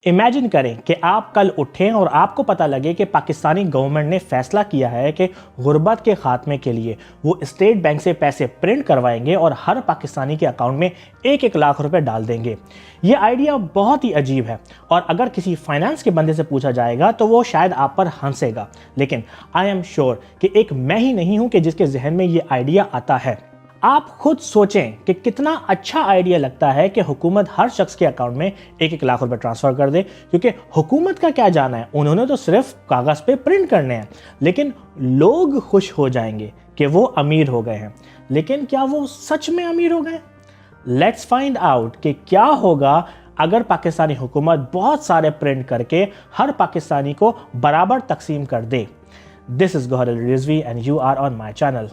Imagine करें कि आप कल उठें और आपको पता लगे कि पाकिस्तानी गवर्नमेंट ने फैसला किया है कि गुर्बत के खात्मे के लिए वो स्टेट बैंक से पैसे प्रिंट करवाएंगे और हर पाकिस्तानी के अकाउंट में 1-1 लाख रुपए डाल देंगे। ये आइडिया बहुत ही अजीब है और अगर किसी फाइनेंस के बंदे से पूछा जाएगा तो वो शायद आप पर हंसेगा, लेकिन आई एम श्योर कि एक मैं ही नहीं हूं कि जिसके जहन में ये आइडिया आता है। आप खुद सोचें कि कितना अच्छा आइडिया लगता है कि हुकूमत हर शख्स के अकाउंट में 1-1 लाख रुपए ट्रांसफर कर दे, क्योंकि हुकूमत का क्या जाना है, उन्होंने तो सिर्फ कागज पे प्रिंट करने हैं। लेकिन लोग खुश हो जाएंगे कि वो अमीर हो गए हैं। लेकिन क्या वो सच में अमीर हो गए? लेट्स फाइंड आउट कि क्या होगा अगर पाकिस्तानी हुकूमत बहुत सारे प्रिंट करके हर पाकिस्तानी को बराबर तकसीम कर दे। This is Gauhar Rizvi and you are on my channel.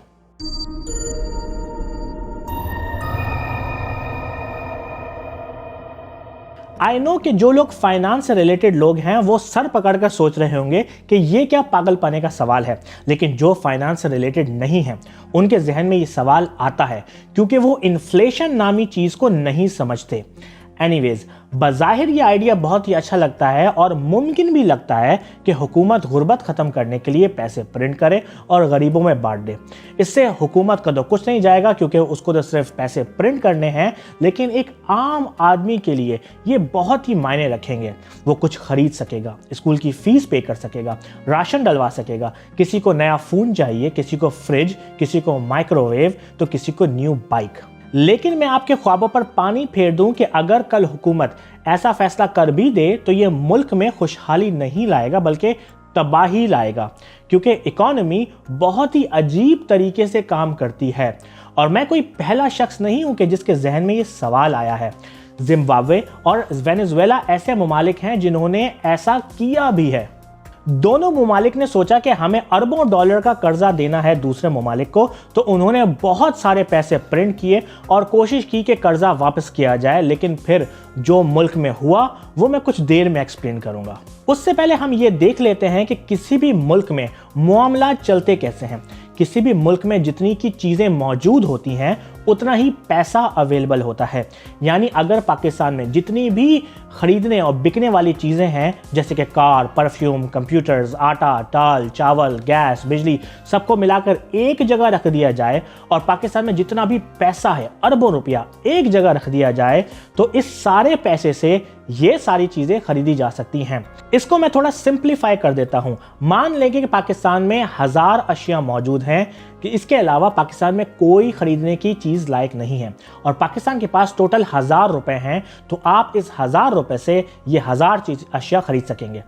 I know कि जो लोग फाइनेंस से रिलेटेड लोग हैं वो सर पकड़कर सोच रहे होंगे कि ये क्या पागलपने का सवाल है, लेकिन जो फाइनेंस से रिलेटेड नहीं है उनके जहन में ये सवाल आता है क्योंकि वो इन्फ्लेशन नामी चीज को नहीं समझते। एनीवेज, बज़ाहिर ये आइडिया बहुत ही अच्छा लगता है और मुमकिन भी लगता है कि हुकूमत गुर्बत ख़त्म करने के लिए पैसे प्रिंट करे और गरीबों में बांट दे। इससे हुकूमत का तो कुछ नहीं जाएगा क्योंकि उसको तो सिर्फ पैसे प्रिंट करने हैं, लेकिन एक आम आदमी के लिए ये बहुत ही मायने रखेंगे। वो कुछ खरीद सकेगा, स्कूल की फीस पे कर सकेगा, राशन डलवा सकेगा, किसी को नया फ़ोन चाहिए, किसी को फ्रिज, किसी को माइक्रोवेव, तो किसी को न्यू बाइक। लेकिन मैं आपके ख्वाबों पर पानी फेर दूं कि अगर कल हुकूमत ऐसा फैसला कर भी दे तो ये मुल्क में खुशहाली नहीं लाएगा बल्कि तबाही लाएगा, क्योंकि इकोनॉमी बहुत ही अजीब तरीके से काम करती है। और मैं कोई पहला शख्स नहीं हूं कि जिसके जहन में ये सवाल आया है। जिम्बाब्वे और वेनेजुएला ऐसे ममालिक हैं जिन्होंने ऐसा किया भी है। दोनों ममालिक ने सोचा कि हमें अरबों डॉलर का कर्जा देना है दूसरे ममालिक को, तो उन्होंने बहुत सारे पैसे प्रिंट किए और कोशिश की कि कर्जा वापस किया जाए। लेकिन फिर जो मुल्क में हुआ वो मैं कुछ देर में एक्सप्लेन करूंगा। उससे पहले हम ये देख लेते हैं कि किसी भी मुल्क में मामला चलते कैसे हैं। किसी भी मुल्क में जितनी की चीज़ें मौजूद होती हैं उतना ही पैसा अवेलेबल होता है। यानी अगर पाकिस्तान में जितनी भी खरीदने और बिकने वाली चीज़ें हैं, जैसे कि कार, परफ्यूम, कंप्यूटर्स, आटा, दाल, चावल, गैस, बिजली, सबको मिलाकर एक जगह रख दिया जाए और पाकिस्तान में जितना भी पैसा है, अरबों रुपया, एक जगह रख दिया जाए, तो इस सारे पैसे से ये सारी चीज़ें खरीदी जा सकती हैं। इसको मैं थोड़ा सिंप्लीफाई कर देता हूँ। मान लेंगे कि पाकिस्तान में 1000 अशिया मौजूद हैं, कि इसके अलावा पाकिस्तान में कोई खरीदने की चीज़ लायक नहीं है और पाकिस्तान के पास टोटल 1000 रुपए हैं, तो आप इस 1000 रुपए से ये 1000 अशिया खरीद सकेंगे।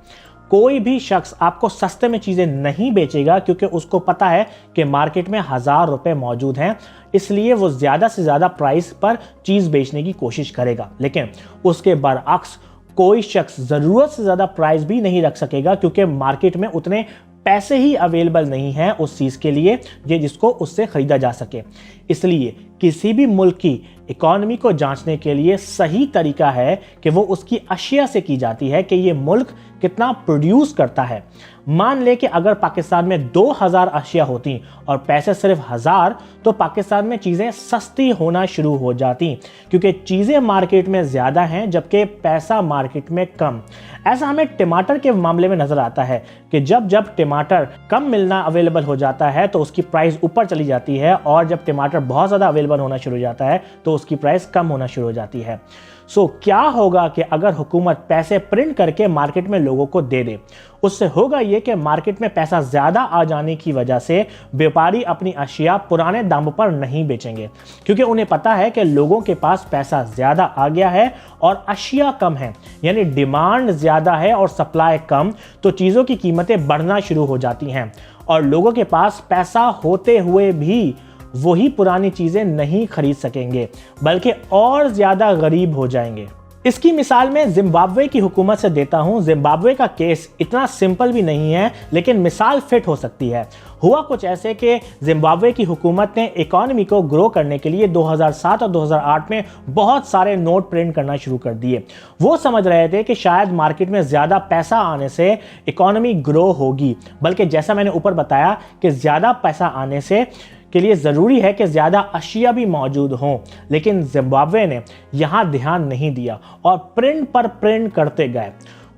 कोई भी शख्स आपको सस्ते में चीज़ें नहीं बेचेगा क्योंकि उसको पता है कि मार्केट में 1000 रुपए मौजूद हैं, इसलिए वो ज़्यादा से ज़्यादा प्राइस पर चीज़ बेचने की कोशिश करेगा। लेकिन उसके बरअक्स कोई शख्स ज़रूरत से ज़्यादा प्राइस भी नहीं रख सकेगा क्योंकि मार्केट में उतने पैसे ही अवेलेबल नहीं है उस चीज़ के लिए जिसको उससे ख़रीदा जा सके। इसलिए किसी भी मुल्क की इकोनॉमी को जांचने के लिए सही तरीका है कि वो उसकी अशिया से की जाती है कि ये मुल्क कितना प्रोड्यूस करता है। मान ले कि अगर पाकिस्तान में 2000 अशिया होती और पैसे सिर्फ 1000, तो पाकिस्तान में चीज़ें सस्ती होना शुरू हो जाती क्योंकि चीज़ें मार्केट में ज़्यादा हैं जबकि पैसा मार्केट में कम। ऐसा हमें टमाटर के मामले में नज़र आता है कि जब जब टमाटर कम मिलना अवेलेबल हो जाता है तो उसकी प्राइस ऊपर चली जाती है और जब टमाटर बहुत ज़्यादा अवेलेबल होना शुरू हो जाता है तो उसकी प्राइस कम होना शुरू हो जाती है। सो क्या होगा कि अगर हुकूमत पैसे प्रिंट करके मार्केट में लोगों को दे दे, उससे होगा ये कि मार्केट में पैसा ज़्यादा आ जाने की वजह से व्यापारी अपनी अशिया पुराने दामों पर नहीं बेचेंगे क्योंकि उन्हें पता है कि लोगों के पास पैसा ज़्यादा आ गया है और अशिया कम है। यानी डिमांड ज़्यादा है और सप्लाई कम, तो चीज़ों की कीमतें बढ़ना शुरू हो जाती हैं और लोगों के पास पैसा होते हुए भी वही पुरानी चीज़ें नहीं खरीद सकेंगे बल्कि और ज़्यादा गरीब हो जाएंगे। इसकी मिसाल मैं जिम्बाब्वे की हुकूमत से देता हूं। जिम्बाब्वे का केस इतना सिंपल भी नहीं है, लेकिन मिसाल फिट हो सकती है। हुआ कुछ ऐसे कि जिम्बाब्वे की हुकूमत ने इकोनॉमी को ग्रो करने के लिए 2007 और 2008 में बहुत सारे नोट प्रिंट करना शुरू कर दिए। वो समझ रहे थे कि शायद मार्केट में ज़्यादा पैसा आने से इकोनॉमी ग्रो होगी, बल्कि जैसा मैंने ऊपर बताया कि ज़्यादा पैसा आने से के लिए ज़रूरी है कि ज़्यादा अशिया भी मौजूद हों, लेकिन जिम्बाब्वे ने यहाँ ध्यान नहीं दिया और प्रिंट पर प्रिंट करते गए।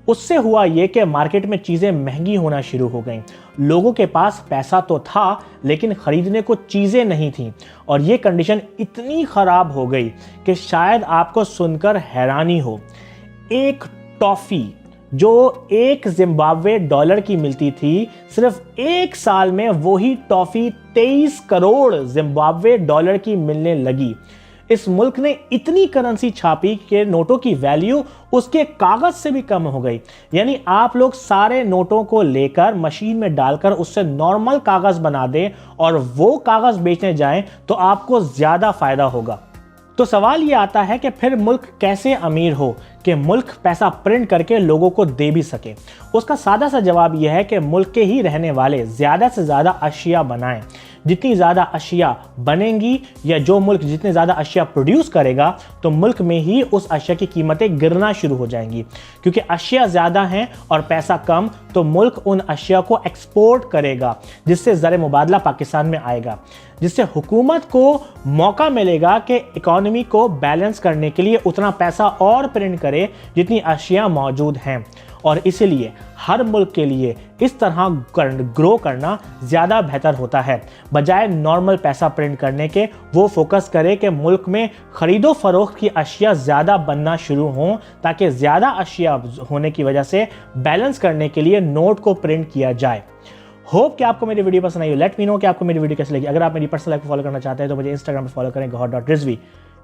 उससे हुआ ये कि मार्केट में चीज़ें महंगी होना शुरू हो गईं। लोगों के पास पैसा तो था, लेकिन खरीदने को चीज़ें नहीं थीं और ये कंडीशन इतनी ख़राब हो गई कि शायद आपको सुनकर हैरानी हो। एक टॉफ़ी जो 1 जिम्बाब्वे डॉलर की मिलती थी, सिर्फ 1 साल में वही टॉफ़ी 23 करोड़ जिम्बाब्वे डॉलर की मिलने लगी। इस मुल्क ने इतनी करेंसी छापी कि नोटों की वैल्यू उसके कागज से भी कम हो गई। यानी आप लोग सारे नोटों को लेकर मशीन में डालकर उससे नॉर्मल कागज बना दें और वो कागज बेचने जाएं तो आपको ज्यादा फायदा होगा। तो सवाल ये आता है कि फिर मुल्क कैसे अमीर हो कि मुल्क पैसा प्रिंट करके लोगों को दे भी सके। उसका सादा सा जवाब यह है कि मुल्क के ही रहने वाले ज़्यादा से ज़्यादा अशिया बनाएं। जितनी ज़्यादा अशिया बनेंगी या जो मुल्क जितने ज़्यादा अशिया प्रोड्यूस करेगा, तो मुल्क में ही उस अशिया की कीमतें गिरना शुरू हो जाएंगी। क्योंकि अशिया ज़्यादा हैं और पैसा कम, तो मुल्क उन अशिया को एक्सपोर्ट करेगा, जिससे ज़र मुबादला पाकिस्तान में आएगा, जिससे हुकूमत को मौका मिलेगा कि इकॉनमी को बैलेंस करने के लिए उतना पैसा और प्रिंट करे जितनी अशिया मौजूद हैं। और इसलिए हर मुल्क के लिए इस तरह ग्रो करना ज़्यादा बेहतर होता है। बजाय नॉर्मल पैसा प्रिंट करने के, वो फोकस करे कि मुल्क में ख़रीदो फरोख्त की अशिया ज़्यादा बनना शुरू हों, ताकि ज़्यादा अशिया होने की वजह से बैलेंस करने के लिए नोट को प्रिंट किया जाए। होप कि आपको मेरी वीडियो पसंद आई। लेट मी नो कि आपको मेरी वीडियो कैसी लगी। अगर आप मेरी पर्सनल लाइफ को फॉलो करना चाहते हैं तो मुझे इंस्टाग्राम पर फॉलो करें gauhar.rizvi।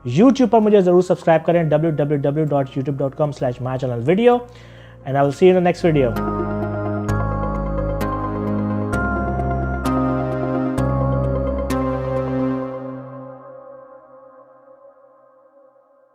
यूट्यूब पर मुझे ज़रूर सब्सक्राइब करें www.youtube.com/mychannelvideo। And I will see you in the next video.